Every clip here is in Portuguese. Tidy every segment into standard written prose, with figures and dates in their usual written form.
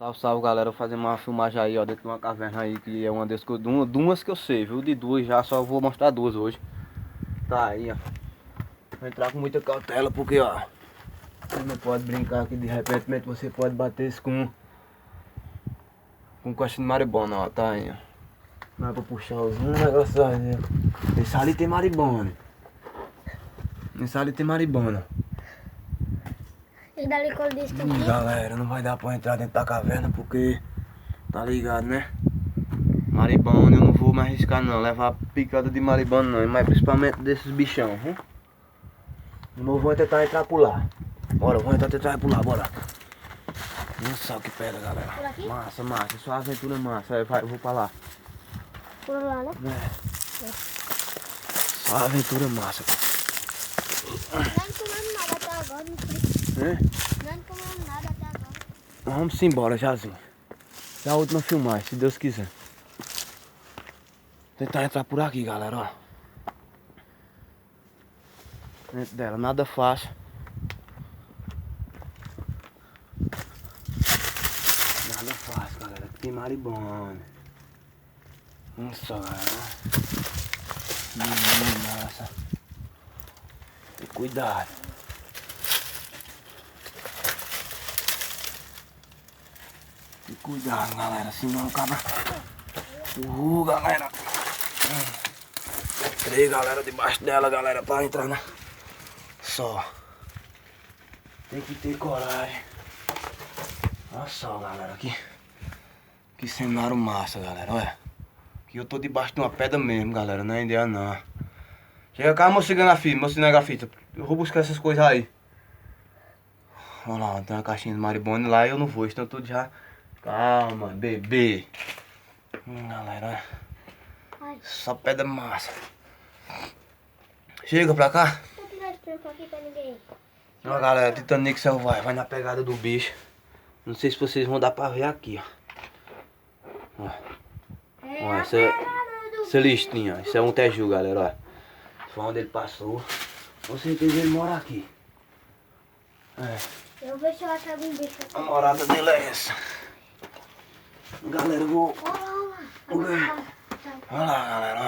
Salve, salve galera, fazendo uma filmagem aí, ó, dentro de uma caverna aí, que é uma das que duas que eu sei, viu? De duas já, só vou mostrar duas hoje. Tá aí, ó. Vou entrar com muita cautela, porque, ó, você não pode brincar que de repente você pode bater isso com coxa de maribona, ó, tá aí, ó. Não é pra puxar os negócios aí, ó. Esse ali tem maribona. Esse ali tem maribona. E dali quando disse que aqui? Galera, não vai dar pra entrar dentro da caverna porque, tá ligado, né? Maribona eu não vou mais arriscar não, levar picada de maribona não, mas principalmente desses bichão, viu? Eu vou tentar entrar por lá. Bora, vou tentar por lá, bora. Não sabe o que pega, galera. Por aqui? Massa, massa, só aventura massa. Aí vai, eu vou pra lá. Por lá, né? Só aventura massa. Não comendo nada até agora, não sei. Não comendo nada até agora. Vamos embora, Jazinho. É a última filmagem, se Deus quiser. Tentar entrar por aqui, galera, ó. Dentro dela, nada fácil. Nada fácil, galera. Aqui tem maribona. Só, galera. Massa. Tem cuidado. Tem cuidado, galera. Senão acaba. Galera. Entrei, galera, debaixo dela, galera, pra entrar na. Só. Tem que ter coragem. Olha só, galera, aqui. Que cenário massa, galera, olha. Aqui eu tô debaixo de uma pedra mesmo, galera, não é ideia não. Chega cá, mocinha na fita, mocinha na fita. Eu vou buscar essas coisas aí. Olha lá, tem uma caixinha de maribona lá e eu não vou, estão tudo já. Calma, bebê. Galera, olha. Só pedra massa. Chega pra cá. Vou tirar esse tempo aqui pra ninguém. Ó, galera, Titanic selvagem, vai na pegada do bicho. Não sei se vocês vão dar pra ver aqui, ó. Ó, essa listinha, ó. Isso é um teju, galera, ó. Foi onde ele passou. Com certeza ele mora aqui. Eu vou ver se eu acho algum bicho aqui. A morada dele é essa. Galera, eu vou... Olha Olha lá, galera,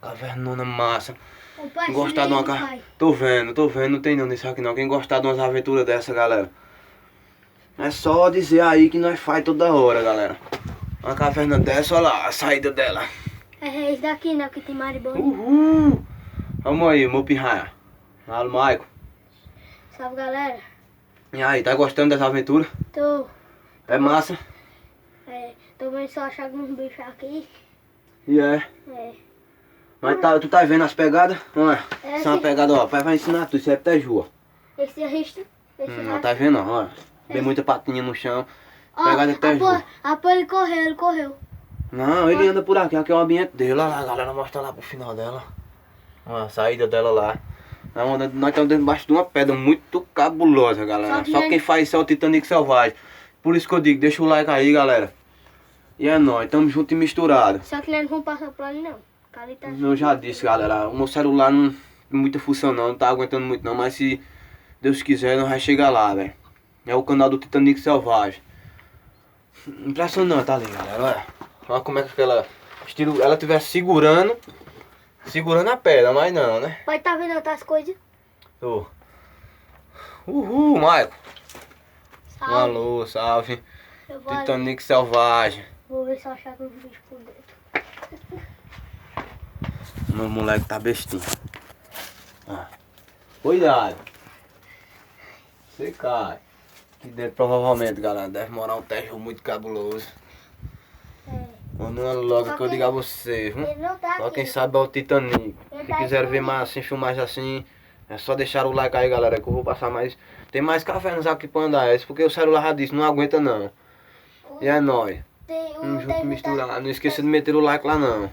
ó. Cavernona massa. o pai, Gostar de uma pai. Tô vendo, não tem não nesse aqui não. Quem gostar de umas aventuras dessa, galera, é só dizer aí que nós faz toda hora, galera. Uma caverna dessa, olha lá, a saída dela. É esse daqui, né, que tem maribona. Uhul! Vamos aí, meu pirraia. Alô, Maico. Salve, galera. E aí, tá gostando dessa aventura? Tô É massa? vendo se eu achar alguns bichos aqui. E é. Mas tu tá vendo as pegadas? Não é? Essa é uma pegada, ó. O pai vai ensinar tu, isso é teju, ó. Esse arista. Não tá vendo, ó. Tem muita patinha no chão. Pegada de teju. Ele correu. Não, ele anda por aqui é o ambiente dele. Olha lá, galera, mostra lá pro final dela. Ó, a saída dela lá. Nós estamos debaixo de uma pedra muito cabulosa, galera. Só quem faz isso é o Titanic selvagem. Por isso que eu digo, deixa o like aí, galera. E é nóis, tamo junto e misturado. Só que nós não vamos passar por ali, não. Ali tá... Eu já disse, galera, o meu celular não tem muita função não tá aguentando muito não. Mas se Deus quiser, nós vai chegar lá, velho. É o canal do Titanic selvagem. Impressionante ali, galera, olha. Olha como é que ela... Estilo, ela estiver segurando a pedra, mas não, né? Pai, tá vendo outras coisas? Tô. Uhul, Maico. Salve. Alô, salve. Eu vou ali. Titanic selvagem. Vou ver se eu achar alguns bichos por dentro. Meu moleque tá bestinho. Cuidado. Você cai. Aqui dentro provavelmente, galera, deve morar um tejo muito cabuloso. Mandando logo que eu digo a vocês, viu? Ele não tá Só aqui. quem sabe é o Titanic. Ele Se tá quiserem ver escondido. mais assim, filmagem assim, é só deixar o like aí, galera, que eu vou passar mais. Tem mais cavernas aqui pra andar, esse porque o celular já disse, não aguenta não. E é nóis. Tem Tamo junto misturado. Não esqueça de meter o like lá não.